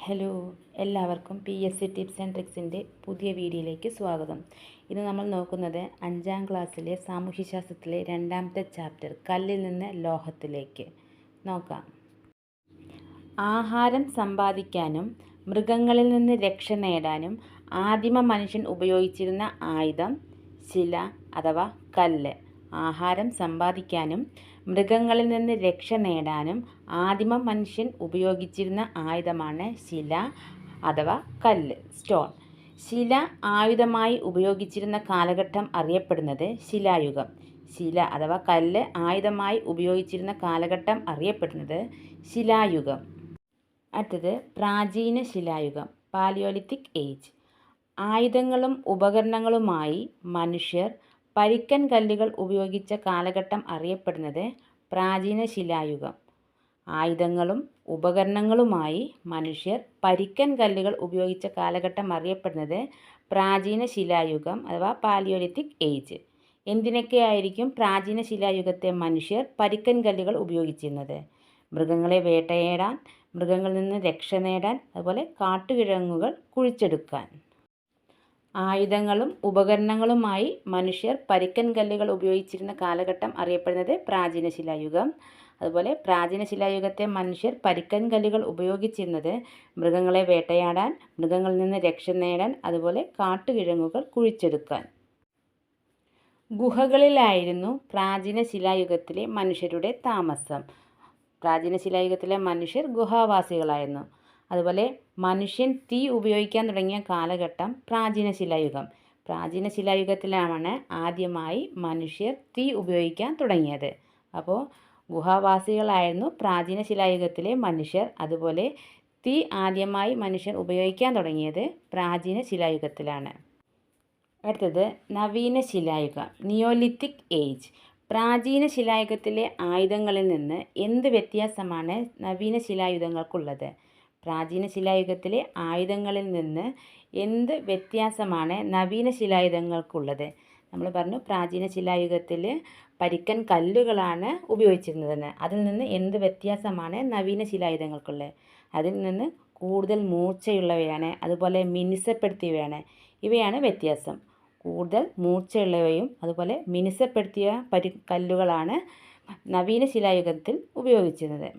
Hello, എല്ലാവർക്കും PSC tips and ട്രിക്സിൻ്റെ പുതിയ വീഡിയോയിലേക്ക് സ്വാഗതം. ഇന്ന് നമ്മൾ നോക്കുന്നത് 5ാം ക്ലാസ്സിലെ സാമൂഹ്യശാസ്ത്രത്തിലെ 2ാമത്തെ ചാപ്റ്റർ കല്ലിൽ നിന്ന് ലോഹത്തിലേക്ക് നോക്കാം. ആഹാരം സമ്പാദിക്കാനും മൃഗങ്ങളിൽ നിന്ന് രക്ഷ നേടാനും ആദിമ മനുഷ്യൻ ഉപയോഗിച്ചിരുന്ന ആയുധം ശില അഥവാ കല്ല്. ആഹാരം സമ്പാദിക്കാനും മൃഗങ്ങളിൽ നിന്ന് രക്ഷ നേടാനും ആദിമ മനുഷ്യൻ ഉപയോഗിച്ചിരുന്ന ആയുധമാണ് ശില അഥവാ കല്ല്, സ്റ്റോൺ. ശില ആയുധമായി ഉപയോഗിച്ചിരുന്ന കാലഘട്ടം അറിയപ്പെടുന്നത് ശിലായുഗം. ശില അഥവാ കല്ല് ആയുധമായി ഉപയോഗിച്ചിരുന്ന കാലഘട്ടം അറിയപ്പെടുന്നത് ശിലായുഗം. അടുത്തത് പ്രാചീന ശിലായുഗം, പാലിയോലിത്തിക് ഏജ്. ആയുധങ്ങളും ഉപകരണങ്ങളുമായി മനുഷ്യർ പരിക്കൻ കല്ലുകൾ ഉപയോഗിച്ച കാലഘട്ടം അറിയപ്പെടുന്നത് പ്രാചീന ശിലായുഗം. ആയുധങ്ങളും ഉപകരണങ്ങളുമായി മനുഷ്യർ പരിക്കൻ കല്ലുകൾ ഉപയോഗിച്ച കാലഘട്ടം അറിയപ്പെടുന്നത് പ്രാചീന ശിലായുഗം അഥവാ പാലിയോലിത്തിക് ഏജ്. എന്തിനൊക്കെയായിരിക്കും പ്രാചീന ശിലായുഗത്തെ മനുഷ്യർ പരിക്കൻ കല്ലുകൾ ഉപയോഗിച്ചിരുന്നത്? മൃഗങ്ങളെ വേട്ടയാടാൻ, മൃഗങ്ങളിൽ നിന്ന് രക്ഷ നേടാൻ, അതുപോലെ കാട്ടുകിഴങ്ങുകൾ കുഴിച്ചെടുക്കാൻ. ആയുധങ്ങളും ഉപകരണങ്ങളുമായി മനുഷ്യർ പരിക്കൻ കല്ലുകൾ ഉപയോഗിച്ചിരുന്ന കാലഘട്ടം അറിയപ്പെടുന്നത് പ്രാചീന ശിലായുഗം. അതുപോലെ പ്രാചീന ശിലായുഗത്തെ മനുഷ്യർ പരിക്കൻ കല്ലുകൾ ഉപയോഗിച്ചിരുന്നത് മൃഗങ്ങളെ വേട്ടയാടാൻ, മൃഗങ്ങളിൽ നിന്ന് രക്ഷ നേടാൻ, അതുപോലെ കാട്ടുകിഴങ്ങുകൾ കുഴിച്ചെടുക്കാൻ. ഗുഹകളിലായിരുന്നു പ്രാചീന ശിലായുഗത്തിലെ മനുഷ്യരുടെ താമസം. പ്രാചീന ശിലായുഗത്തിലെ മനുഷ്യർ ഗുഹാവാസികളായിരുന്നു. അതുപോലെ മനുഷ്യൻ തീ ഉപയോഗിക്കാൻ തുടങ്ങിയ കാലഘട്ടം പ്രാചീന ശിലായുഗം. പ്രാചീന ശിലായുഗത്തിലാണ് ആദ്യമായി മനുഷ്യർ തീ ഉപയോഗിക്കാൻ തുടങ്ങിയത്. അപ്പോൾ ഗുഹാവാസികളായിരുന്നു പ്രാചീന ശിലായുഗത്തിലെ മനുഷ്യർ. അതുപോലെ തീ ആദ്യമായി മനുഷ്യർ ഉപയോഗിക്കാൻ തുടങ്ങിയത് പ്രാചീന ശിലായുഗത്തിലാണ്. അടുത്തത് നവീന ശിലായുഗം, നിയോലിത്തിക് ഏജ്. പ്രാചീന ശിലായുഗത്തിലെ ആയുധങ്ങളിൽ നിന്ന് എന്ത് വ്യത്യാസമാണ് നവീന ശിലായുധങ്ങൾക്കുള്ളത്? പ്രാചീന ശിലായുഗത്തിലെ ആയുധങ്ങളിൽ നിന്ന് എന്ത് വ്യത്യാസമാണ് നവീന ശിലായുധങ്ങൾക്കുള്ളത്? നമ്മൾ പറഞ്ഞു പ്രാചീന ശിലായുഗത്തിൽ പരിക്കൻ കല്ലുകളാണ് ഉപയോഗിച്ചിരുന്നതെന്ന്. അതിൽ നിന്ന് എന്ത് വ്യത്യാസമാണ് നവീന ശിലായുധങ്ങൾക്കുള്ളത്? അതിൽ നിന്ന് കൂടുതൽ മൂർച്ചയുള്ളവയാണ്, അതുപോലെ മിനുസപ്പെടുത്തിയവയാണ്. ഇവയാണ് വ്യത്യാസം. കൂടുതൽ മൂർച്ചയുള്ളവയും അതുപോലെ മിനുസപ്പെടുത്തിയ കല്ലുകളാണ് നവീന ശിലായുഗത്തിൽ ഉപയോഗിച്ചിരുന്നത്.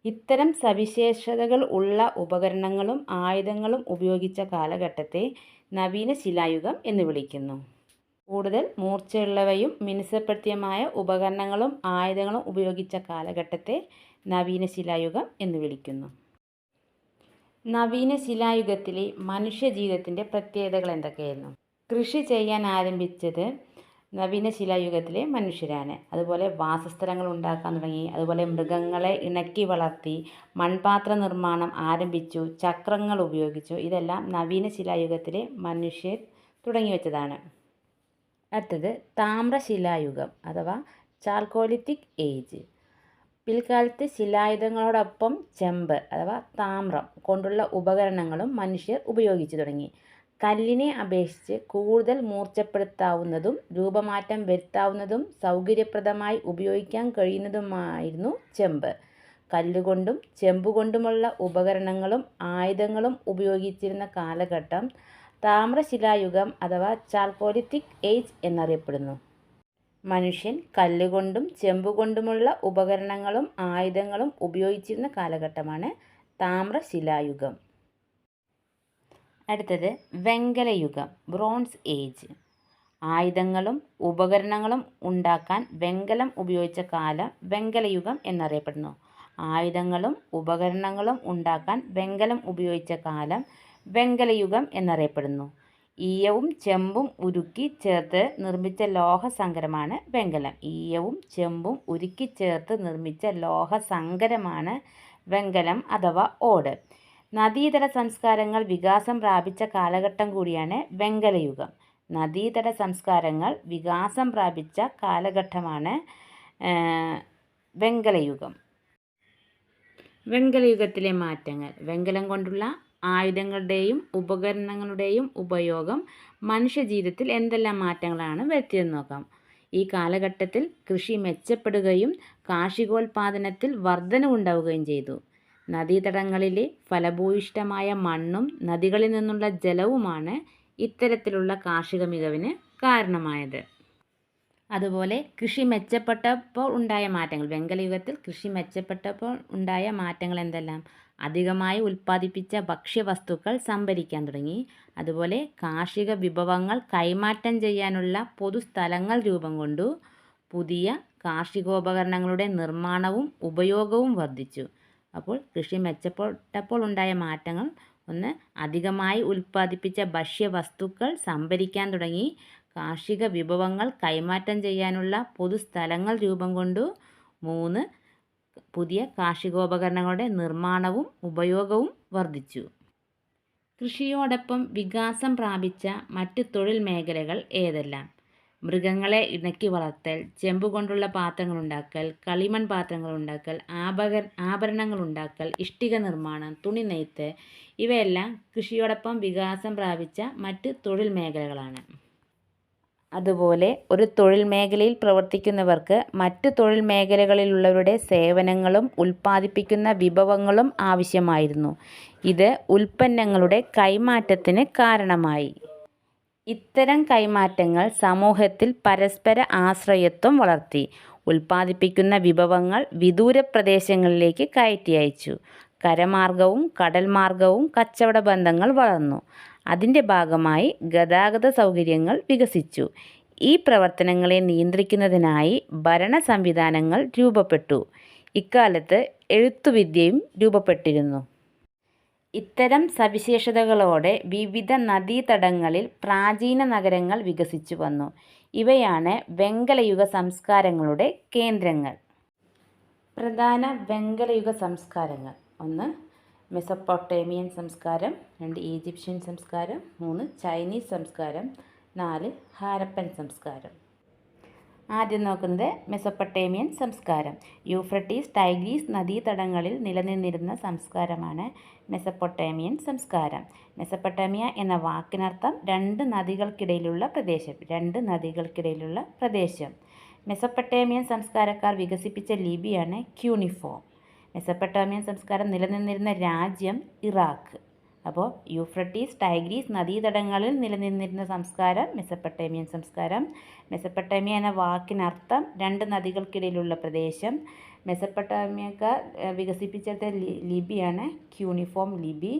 ഇത്തരം സവിശേഷതകൾ ഉള്ള ഉപകരണങ്ങളും ആയുധങ്ങളും ഉപയോഗിച്ച കാലഘട്ടത്തെ നവീന ശിലായുഗം എന്ന് വിളിക്കുന്നു. കൂടുതൽ മൂർച്ചയുള്ളവയും മിനുസപ്പെടുത്തിയമായ ഉപകരണങ്ങളും ആയുധങ്ങളും ഉപയോഗിച്ച കാലഘട്ടത്തെ നവീന ശിലായുഗം എന്ന് വിളിക്കുന്നു. നവീന ശിലായുഗത്തിലെ മനുഷ്യജീവിതത്തിൻ്റെ പ്രത്യേകതകൾ എന്തൊക്കെയായിരുന്നു? കൃഷി ചെയ്യാൻ ആരംഭിച്ചത് നവീന ശിലായുഗത്തിലെ മനുഷ്യരാണ്. അതുപോലെ വാസസ്ഥലങ്ങൾ ഉണ്ടാക്കാൻ തുടങ്ങി. അതുപോലെ മൃഗങ്ങളെ ഇണക്കി വളർത്തി, മൺപാത്ര നിർമ്മാണം ആരംഭിച്ചു, ചക്രങ്ങൾ ഉപയോഗിച്ചു. ഇതെല്ലാം നവീന ശിലായുഗത്തിലെ മനുഷ്യർ തുടങ്ങി വെച്ചതാണ്. അടുത്തത് താമ്രശിലായുഗം അഥവാ ചാർക്കോളിത്തിക് ഏജ്. പിൽക്കാലത്ത് ശിലായുധങ്ങളോടൊപ്പം ചെമ്പ് അഥവാ താമ്രം കൊണ്ടുള്ള ഉപകരണങ്ങളും മനുഷ്യർ ഉപയോഗിച്ചു തുടങ്ങി. കല്ലിനെ അപേക്ഷിച്ച് കൂടുതൽ മൂർച്ചപ്പെടുത്താവുന്നതും രൂപമാറ്റം വരുത്താവുന്നതും സൗകര്യപ്രദമായി ഉപയോഗിക്കാൻ കഴിയുന്നതുമായിരുന്നു ചെമ്പ്. കല്ലുകൊണ്ടും ചെമ്പുകൊണ്ടുമുള്ള ഉപകരണങ്ങളും ആയുധങ്ങളും ഉപയോഗിച്ചിരുന്ന കാലഘട്ടം താമ്രശിലായുഗം അഥവാ ചാർക്കോളിത്തിക് ഏജ് എന്നറിയപ്പെടുന്നു. മനുഷ്യൻ കല്ലുകൊണ്ടും ചെമ്പുകൊണ്ടുമുള്ള ഉപകരണങ്ങളും ആയുധങ്ങളും ഉപയോഗിച്ചിരുന്ന കാലഘട്ടമാണ് താമ്രശിലായുഗം. അടുത്തത് വെങ്കലയുഗം, ബ്രോൺസ് ഏജ്. ആയുധങ്ങളും ഉപകരണങ്ങളും ഉണ്ടാക്കാൻ വെങ്കലം ഉപയോഗിച്ച കാലം വെങ്കലയുഗം എന്നറിയപ്പെടുന്നു. ആയുധങ്ങളും ഉപകരണങ്ങളും ഉണ്ടാക്കാൻ വെങ്കലം ഉപയോഗിച്ച കാലം വെങ്കലയുഗം എന്നറിയപ്പെടുന്നു. ഈയവും ചെമ്പും ഉരുക്കി ചേർത്ത് നിർമ്മിച്ച ലോഹസങ്കരമാണ് വെങ്കലം. ഈയവും ചെമ്പും ഉരുക്കി ചേർത്ത് നിർമ്മിച്ച ലോഹസങ്കരമാണ് വെങ്കലം അഥവാ ഓട്. നദീതട സംസ്കാരങ്ങൾ വികാസം പ്രാപിച്ച കാലഘട്ടം കൂടിയാണ് വെങ്കലയുഗം. നദീതട സംസ്കാരങ്ങൾ വികാസം പ്രാപിച്ച കാലഘട്ടമാണ് വെങ്കലയുഗം. വെങ്കലയുഗത്തിലെ മാറ്റങ്ങൾ. വെങ്കലം കൊണ്ടുള്ള ആയുധങ്ങളുടെയും ഉപകരണങ്ങളുടെയും ഉപയോഗം മനുഷ്യജീവിതത്തിൽ എന്തെല്ലാം മാറ്റങ്ങളാണ് വരുത്തിയെന്ന് നോക്കാം. ഈ കാലഘട്ടത്തിൽ കൃഷി മെച്ചപ്പെടുകയും കാർഷികോൽപാദനത്തിൽ വർധനവുണ്ടാവുകയും ചെയ്തു. നദീതടങ്ങളിലെ ഫലഭൂയിഷ്ഠമായ മണ്ണും നദികളിൽ നിന്നുള്ള ജലവുമാണ് ഇത്തരത്തിലുള്ള കാർഷിക മികവിന് കാരണമായത്. അതുപോലെ കൃഷി മെച്ചപ്പെട്ടപ്പോൾ ഉണ്ടായ മാറ്റങ്ങൾ, വെങ്കലയുഗത്തിൽ കൃഷി മെച്ചപ്പെട്ടപ്പോൾ ഉണ്ടായ മാറ്റങ്ങൾ എന്തെല്ലാം? അധികമായി ഉൽപ്പാദിപ്പിച്ച ഭക്ഷ്യവസ്തുക്കൾ സംഭരിക്കാൻ തുടങ്ങി. അതുപോലെ കാർഷിക വിഭവങ്ങൾ കൈമാറ്റം ചെയ്യാനുള്ള പൊതുസ്ഥലങ്ങൾ രൂപം കൊണ്ടു. പുതിയ കാർഷികോപകരണങ്ങളുടെ നിർമ്മാണവും ഉപയോഗവും വർദ്ധിച്ചു. അപ്പോൾ കൃഷി മെച്ചപ്പെട്ടപ്പോൾ ഉണ്ടായ മാറ്റങ്ങൾ: ഒന്ന്, അധികമായി ഉൽപ്പാദിപ്പിച്ച ഭക്ഷ്യവസ്തുക്കൾ സംഭരിക്കാൻ തുടങ്ങി. കാർഷിക വിഭവങ്ങൾ കൈമാറ്റം ചെയ്യാനുള്ള പൊതുസ്ഥലങ്ങൾ രൂപം കൊണ്ടു. 3, പുതിയ കാർഷികോപകരണങ്ങളുടെ നിർമ്മാണവും ഉപയോഗവും വർദ്ധിച്ചു. കൃഷിയോടൊപ്പം വികാസം പ്രാപിച്ച മറ്റ് തൊഴിൽ മേഖലകൾ ഏതെല്ലാം? മൃഗങ്ങളെ ഇണക്കി വളർത്തൽ, ചെമ്പുകൊണ്ടുള്ള പാത്രങ്ങൾ ഉണ്ടാക്കൽ, കളിമൺ പാത്രങ്ങൾ ഉണ്ടാക്കൽ, ആഭരണങ്ങൾ ഉണ്ടാക്കൽ, ഇഷ്ടിക നിർമ്മാണം, തുണി നെയ്ത്ത്, ഇവയെല്ലാം കൃഷിയോടൊപ്പം വികാസം പ്രാപിച്ച മറ്റ് തൊഴിൽ മേഖലകളാണ്. അതുപോലെ ഒരു തൊഴിൽ മേഖലയിൽ പ്രവർത്തിക്കുന്നവർക്ക് മറ്റ് തൊഴിൽ മേഖലകളിലുള്ളവരുടെ സേവനങ്ങളും ഉൽപ്പാദിപ്പിക്കുന്ന വിഭവങ്ങളും ആവശ്യമായിരുന്നു. ഇത് ഉൽപ്പന്നങ്ങളുടെ കൈമാറ്റത്തിന് കാരണമായി. ഇത്തരം കൈമാറ്റങ്ങൾ സമൂഹത്തിൽ പരസ്പര ആശ്രയത്വം വളർത്തി. ഉൽപ്പാദിപ്പിക്കുന്ന വിഭവങ്ങൾ വിദൂര പ്രദേശങ്ങളിലേക്ക് കയറ്റി അയച്ചു. കരമാർഗവും കടൽ മാർഗവും കച്ചവട ബന്ധങ്ങൾ വളർന്നു. അതിൻ്റെ ഭാഗമായി ഗതാഗത സൗകര്യങ്ങൾ വികസിച്ചു. ഈ പ്രവർത്തനങ്ങളെ നിയന്ത്രിക്കുന്നതിനായി ഭരണ സംവിധാനങ്ങൾ രൂപപ്പെട്ടു. ഇക്കാലത്ത് എഴുത്തുവിദ്യയും രൂപപ്പെട്ടിരുന്നു. ഇത്തരം സവിശേഷതകളോടെ വിവിധ നദീതടങ്ങളിൽ പ്രാചീന നഗരങ്ങൾ വികസിച്ചു വന്നു. ഇവയാണ് വെങ്കലയുഗ സംസ്കാരങ്ങളുടെ കേന്ദ്രങ്ങൾ. പ്രധാന വെങ്കലയുഗ സംസ്കാരങ്ങൾ: 1, മെസൊപ്പൊട്ടേമിയൻ സംസ്കാരം. 2, ഈജിപ്ഷ്യൻ സംസ്കാരം. 3, ചൈനീസ് സംസ്കാരം. 4, ഹാരപ്പൻ സംസ്കാരം. ആദ്യം നോക്കുന്നത് മെസൊപ്പൊട്ടേമിയൻ സംസ്കാരം. യൂഫ്രട്ടീസ്, ടൈഗ്രീസ് നദീതടങ്ങളിൽ നിലനിന്നിരുന്ന സംസ്കാരമാണ് മെസൊപ്പൊട്ടേമിയൻ സംസ്കാരം. മെസൊപ്പൊട്ടേമിയ എന്ന വാക്കിനർത്ഥം 2 നദികൾക്കിടയിലുള്ള പ്രദേശം. 2 നദികൾക്കിടയിലുള്ള പ്രദേശം. മെസൊപ്പൊട്ടേമിയൻ സംസ്കാരക്കാർ വികസിപ്പിച്ച ലിപിയാണ് ക്യൂണിഫോം. മെസൊപ്പൊട്ടേമിയൻ സംസ്കാരം നിലനിന്നിരുന്ന രാജ്യം ഇറാഖ്. അപ്പോൾ യൂഫ്രട്ടീസ്, ടൈഗ്രീസ് നദീതടങ്ങളിൽ നിലനിന്നിരുന്ന സംസ്കാരം മെസൊപ്പൊട്ടേമിയൻ സംസ്കാരം. മെസൊപ്പൊട്ടേമിയ എന്ന വാക്കിനർത്ഥം 2 നദികൾക്കിടയിലുള്ള പ്രദേശം. മെസൊപ്പൊട്ടേമിയക്കാർ വികസിപ്പിച്ചെടുത്ത ലിപിയാണ് ക്യൂണിഫോം ലിപി.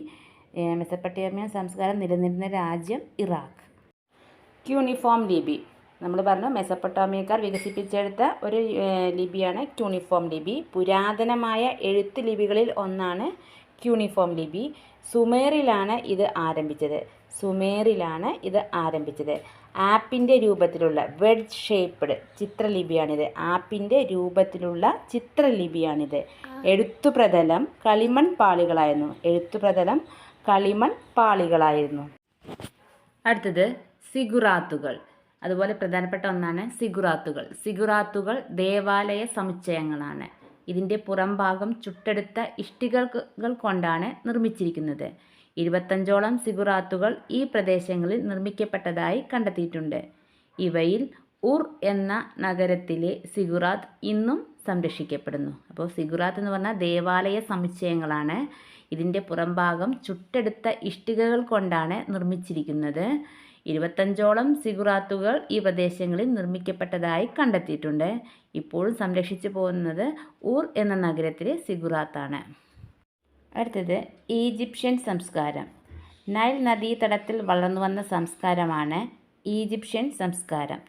മെസൊപ്പൊട്ടേമിയൻ സംസ്കാരം നിലനിന്നിരുന്ന രാജ്യം ഇറാഖ്. ക്യൂണിഫോം ലിപി നമ്മൾ പറഞ്ഞു, മെസൊപ്പൊട്ടേമിയക്കാർ വികസിപ്പിച്ചെടുത്ത ഒരു ലിപിയാണ് ക്യൂണിഫോം ലിപി. പുരാതനമായ എഴുത്ത് ലിപികളിൽ ഒന്നാണ് ക്യൂണിഫോം ലിപി. സുമേറിലാണ് ഇത് ആരംഭിച്ചത്. ആപ്പിൻ്റെ രൂപത്തിലുള്ള വെഡ്ജ് ഷേപ്പ്ഡ് ചിത്രലിപിയാണിത്. ആപ്പിൻ്റെ രൂപത്തിലുള്ള ചിത്രലിപിയാണിത്. എഴുത്തുപ്രതലം കളിമൺ പാളികളായിരുന്നു. അടുത്തത് സിഗുറാത്തുകൾ. അതുപോലെ പ്രധാനപ്പെട്ട ഒന്നാണ് സിഗുറാത്തുകൾ. സിഗുറാത്തുകൾ ദേവാലയ സമുച്ചയങ്ങളാണ്. ഇതിൻ്റെ പുറംഭാഗം ചുട്ടെടുത്ത ഇഷ്ടികകൾ കൊണ്ടാണ് നിർമ്മിച്ചിരിക്കുന്നത്. 25ഓളം സിഗുറാത്തുകൾ ഈ പ്രദേശങ്ങളിൽ നിർമ്മിക്കപ്പെട്ടതായി കണ്ടെത്തിയിട്ടുണ്ട്. ഇവയിൽ ഉർ എന്ന നഗരത്തിലെ സിഗുറാത്ത് ഇന്നും സംരക്ഷിക്കപ്പെടുന്നു. അപ്പോൾ സിഗുറാത്ത് എന്ന് പറഞ്ഞാൽ ദേവാലയ സമുച്ചയങ്ങളാണ്. ഇതിൻ്റെ പുറംഭാഗം ചുട്ടെടുത്ത ഇഷ്ടികകൾ കൊണ്ടാണ് നിർമ്മിച്ചിരിക്കുന്നത്. 25ഓളം സിഗുറാത്തുകൾ ഈ പ്രദേശങ്ങളിൽ നിർമ്മിക്കപ്പെട്ടതായി കണ്ടെത്തിയിട്ടുണ്ട്. ഇപ്പോഴും സംരക്ഷിച്ചു പോകുന്നത് ഊർ എന്ന നഗരത്തിലെ സിഗുറാത്താണ്. അടുത്തത് ഈജിപ്ഷ്യൻ സംസ്കാരം. നൈൽ നദീതടത്തിൽ വളർന്നു വന്ന സംസ്കാരമാണ് ഈജിപ്ഷ്യൻ സംസ്കാരം.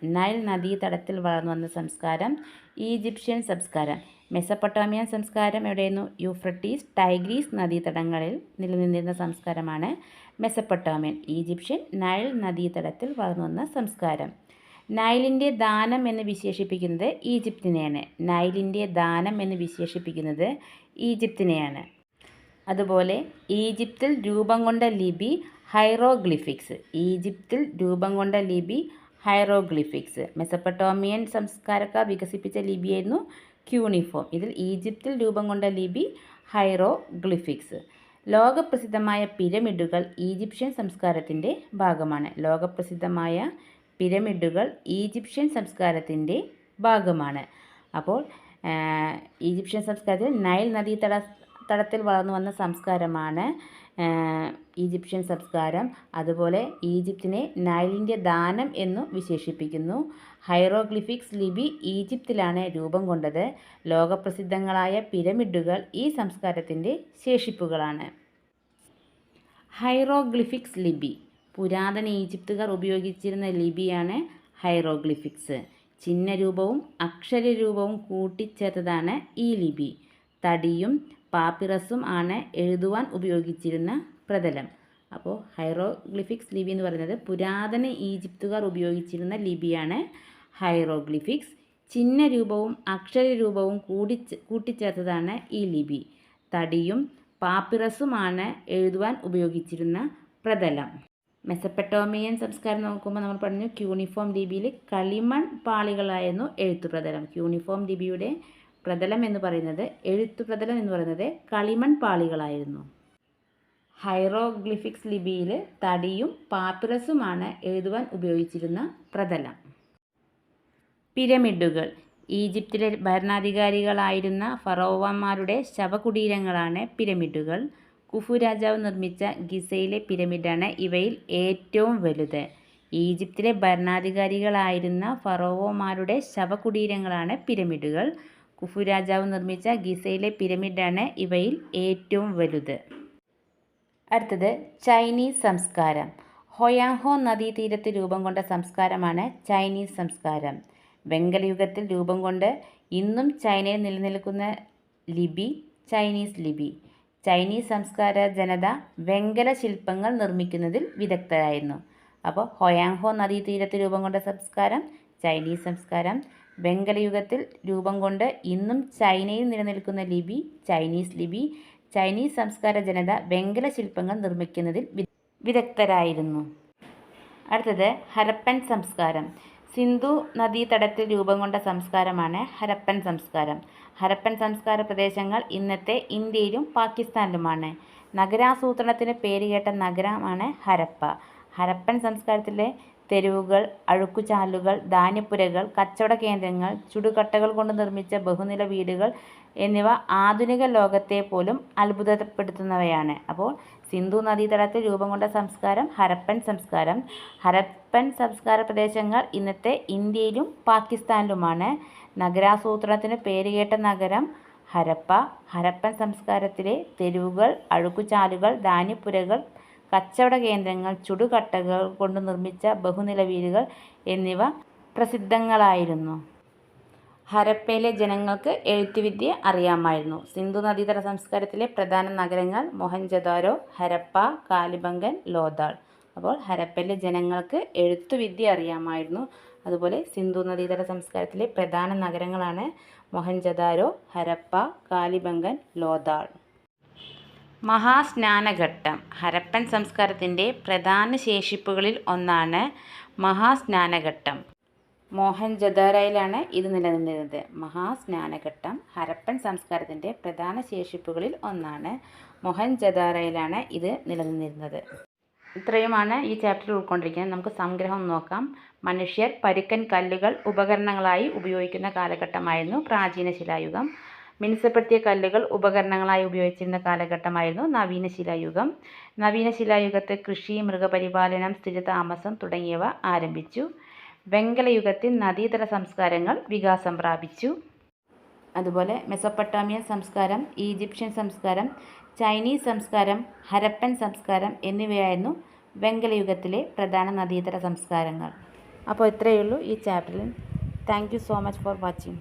ഈജിപ്ഷ്യൻ സംസ്കാരം. മെസൊപ്പൊട്ടേമിയൻ സംസ്കാരം എവിടെയായിരുന്നു? യൂഫ്രട്ടീസ്, ടൈഗ്രീസ് നദീതടങ്ങളിൽ നിലനിന്നിരുന്ന സംസ്കാരമാണ് മെസൊപ്പൊട്ടേമിയൻ. ഈജിപ്ഷ്യൻ നൈൽ നദീതടത്തിൽ വളർന്നു വന്ന സംസ്കാരം. നൈലിൻ്റെ ദാനം എന്ന് വിശേഷിപ്പിക്കുന്നത് ഈജിപ്തിനെയാണ്. അതുപോലെ ഈജിപ്തിൽ രൂപം കൊണ്ട ലിപി ഹൈറോഗ്ലിഫിക്സ്. മെസൊപ്പൊട്ടേമിയൻ സംസ്കാരക്കാർ വികസിപ്പിച്ച ലിപിയായിരുന്നു ക്യൂണിഫോം. ഇതിൽ ഈജിപ്തിൽ രൂപം കൊണ്ട ലിപി ഹൈറോഗ്ലിഫിക്സ്. ലോകപ്രസിദ്ധമായ പിരമിഡുകൾ ഈജിപ്ഷ്യൻ സംസ്കാരത്തിൻ്റെ ഭാഗമാണ്. അപ്പോൾ ഈജിപ്ഷ്യൻ സംസ്കാരത്തിൽ നൈൽ നദീതട തടത്തിൽ വളർന്നു വന്ന സംസ്കാരമാണ് ഈജിപ്ഷ്യൻ സംസ്കാരം. അതുപോലെ ഈജിപ്തിനെ നൈലിൻ്റെ ദാനം എന്നു വിശേഷിപ്പിക്കുന്നു. ഹൈറോഗ്ലിഫിക്സ് ലിപി ഈജിപ്തിലാണ് രൂപം കൊണ്ടത്. ലോകപ്രസിദ്ധങ്ങളായ പിരമിഡുകൾ ഈ സംസ്കാരത്തിൻ്റെ ശേഷിപ്പുകളാണ്. ഹൈറോഗ്ലിഫിക്സ് ലിപി പുരാതന ഈജിപ്തുകാർ ഉപയോഗിച്ചിരുന്ന ലിപിയാണ് ഹൈറോഗ്ലിഫിക്സ്. ചിഹ്നരൂപവും അക്ഷരരൂപവും കൂട്ടിച്ചേർത്തതാണ് ഈ ലിപി. തടിയും പാപ്പിറസും ആണ് എഴുതുവാൻ ഉപയോഗിച്ചിരുന്ന പ്രതലം. അപ്പോൾ ഹൈറോഗ്ലിഫിക്സ് ലിപി എന്ന് പറയുന്നത് പുരാതന ഈജിപ്തുകാർ ഉപയോഗിച്ചിരുന്ന ലിപിയാണ് ഹൈറോഗ്ലിഫിക്സ്. ചിഹ്നരൂപവും അക്ഷരരൂപവും കൂട്ടിച്ചേർത്തതാണ് ഈ ലിപി. തടിയും പാപ്പിറസുമാണ് എഴുതുവാൻ ഉപയോഗിച്ചിരുന്ന പ്രതലം. മെസപ്പൊട്ടേമിയൻ സംസ്കാരം നോക്കുമ്പോൾ നമ്മൾ പറഞ്ഞു ക്യൂണിഫോം ലിപിയിൽ കളിമൺ പാളികളായിരുന്നു എഴുത്തുപ്രതലം. ക്യൂണിഫോം ലിപിയുടെ പ്രതലം എന്ന് പറയുന്നത് എഴുത്തുപ്രതലം എന്ന് പറയുന്നത് കളിമൺ പാളികളായിരുന്നു. ഹൈറോഗ്ലിഫിക്സ് ലിപിയിൽ തടിയും പാപ്പിറസുമാണ് എഴുതുവാൻ ഉപയോഗിച്ചിരുന്ന പ്രതലം. പിരമിഡുകൾ ഈജിപ്തിലെ ഭരണാധികാരികളായിരുന്ന ഫറോവന്മാരുടെ ശവകുടീരങ്ങളാണ് പിരമിഡുകൾ. കുഫു രാജാവ് നിർമ്മിച്ച ഗിസയിലെ പിരമിഡാണ് ഇവയിൽ ഏറ്റവും വലുത്. ഈജിപ്തിലെ ഭരണാധികാരികളായിരുന്ന ഫറോവന്മാരുടെ ശവകുടീരങ്ങളാണ് പിരമിഡുകൾ. കുഫു രാജാവ് നിർമ്മിച്ച ഗിസയിലെ പിരമിഡാണ് ഇവയിൽ ഏറ്റവും വലുത്. അടുത്തത് ചൈനീസ് സംസ്കാരം. ഹൊയാങ്ഹോ നദീതീരത്ത് രൂപം കൊണ്ട സംസ്കാരമാണ് ചൈനീസ് സംസ്കാരം. വെങ്കലയുഗത്തിൽ രൂപം കൊണ്ട് ഇന്നും ചൈനയിൽ നിലനിൽക്കുന്ന ലിപി ചൈനീസ് ലിപി. ചൈനീസ് സംസ്കാര ജനത വെങ്കല ശില്പങ്ങൾ നിർമ്മിക്കുന്നതിൽ വിദഗ്ധരായിരുന്നു. അപ്പോൾ ഹൊയാങ്ഹോ നദീതീരത്ത് രൂപം കൊണ്ട സംസ്കാരം ചൈനീസ് സംസ്കാരം. വെങ്കലയുഗത്തിൽ രൂപം കൊണ്ട് ഇന്നും ചൈനയിൽ നിലനിൽക്കുന്ന ലിപി ചൈനീസ് ലിപി. ചൈനീസ് സംസ്കാര ജനത വെങ്കല ശില്പങ്ങൾ നിർമ്മിക്കുന്നതിൽ വിദഗ്ധരായിരുന്നു. അടുത്തത് ഹരപ്പൻ സംസ്കാരം. സിന്ധു നദീതടത്തിൽ രൂപം കൊണ്ട സംസ്കാരമാണ് ഹരപ്പൻ സംസ്കാരം. ഹരപ്പൻ സംസ്കാര പ്രദേശങ്ങൾ ഇന്നത്തെ ഇന്ത്യയിലും പാകിസ്ഥാനിലുമാണ്. നഗരാസൂത്രണത്തിന് പേരുകേട്ട നഗരമാണ് ഹരപ്പ. ഹരപ്പൻ സംസ്കാരത്തിലെ തെരുവുകൾ, അഴുക്കുചാലുകൾ, ധാന്യപ്പുരകൾ, കച്ചവട കേന്ദ്രങ്ങൾ, ചുടുകട്ടകൾ കൊണ്ട് നിർമ്മിച്ച ബഹുനില വീടുകൾ എന്നിവ ആധുനിക ലോകത്തെ പോലും അത്ഭുതപ്പെടുത്തുന്നവയാണ്. അപ്പോൾ സിന്ധു നദീതടത്തിൽ രൂപം കൊണ്ട സംസ്കാരം ഹരപ്പൻ സംസ്കാരം. ഹരപ്പൻ സംസ്കാര പ്രദേശങ്ങൾ ഇന്നത്തെ ഇന്ത്യയിലും പാകിസ്ഥാനിലുമാണ്. നഗരാസൂത്രണത്തിന് പേരുകേട്ട നഗരം ഹരപ്പ. ഹരപ്പൻ സംസ്കാരത്തിലെ തെരുവുകൾ, അഴുക്കുചാലുകൾ, ധാന്യപ്പുരകൾ, കച്ചവട കേന്ദ്രങ്ങൾ, ചുടുകട്ടകൾ കൊണ്ട് നിർമ്മിച്ച ബഹുനില വീടുകൾ എന്നിവ പ്രസിദ്ധങ്ങളായിരുന്നു. ഹരപ്പയിലെ ജനങ്ങൾക്ക് എഴുത്തുവിദ്യ അറിയാമായിരുന്നു. സിന്ധു നദീതട സംസ്കാരത്തിലെ പ്രധാന നഗരങ്ങൾ മൊഹൻജദാരോ, ഹരപ്പ, കാലിബംഗൻ, ലോഥാൾ. അപ്പോൾ ഹരപ്പയിലെ ജനങ്ങൾക്ക് എഴുത്തുവിദ്യ അറിയാമായിരുന്നു. അതുപോലെ സിന്ധു നദീതട സംസ്കാരത്തിലെ പ്രധാന നഗരങ്ങളാണ് മൊഹൻജദാരോ, ഹരപ്പ, കാലിബംഗൻ, ലോഥാൾ. മഹാസ്നാനഘട്ടം. ഹരപ്പൻ സംസ്കാരത്തിൻ്റെ പ്രധാന ശേഷിപ്പുകളിൽ ഒന്നാണ് മഹാസ്നാനഘട്ടം. മോഹൻജദാരോയിലാണ് ഇത് നിലനിന്നിരുന്നത്. മഹാസ്നാനഘട്ടം ഹരപ്പൻ സംസ്കാരത്തിൻ്റെ പ്രധാന ശേഷിപ്പുകളിൽ ഒന്നാണ്. മൊഹൻജദാരോയിലാണ് ഇത് നിലനിന്നിരുന്നത്. ഇത്രയുമാണ് ഈ ചാപ്റ്ററിൽ ഉൾക്കൊണ്ടിരിക്കുന്നത്. നമുക്ക് സംഗ്രഹം നോക്കാം. മനുഷ്യർ പരുക്കൻ കല്ലുകൾ ഉപകരണങ്ങളായി ഉപയോഗിക്കുന്ന കാലഘട്ടമായിരുന്നു പ്രാചീന ശിലായുഗം. മിനുസപ്പെടുത്തിയ കല്ലുകൾ ഉപകരണങ്ങളായി ഉപയോഗിച്ചിരുന്ന കാലഘട്ടമായിരുന്നു നവീന ശിലായുഗം. നവീന ശിലായുഗത്ത് കൃഷി, മൃഗപരിപാലനം, സ്ഥിരതാമസം തുടങ്ങിയവ ആരംഭിച്ചു. വെങ്കലയുഗത്തിൽ നദീതട സംസ്കാരങ്ങൾ വികാസം പ്രാപിച്ചു. അതുപോലെ മെസപ്പൊട്ടേമിയൻ സംസ്കാരം, ഈജിപ്ഷ്യൻ സംസ്കാരം, ചൈനീസ് സംസ്കാരം, ഹരപ്പൻ സംസ്കാരം എന്നിവയായിരുന്നു വെങ്കലയുഗത്തിലെ പ്രധാന നദീതട സംസ്കാരങ്ങൾ. അപ്പോൾ ഇത്രയേ ഉള്ളൂ ഈ ചാപ്റ്ററിൽ. Thank you so much for watching.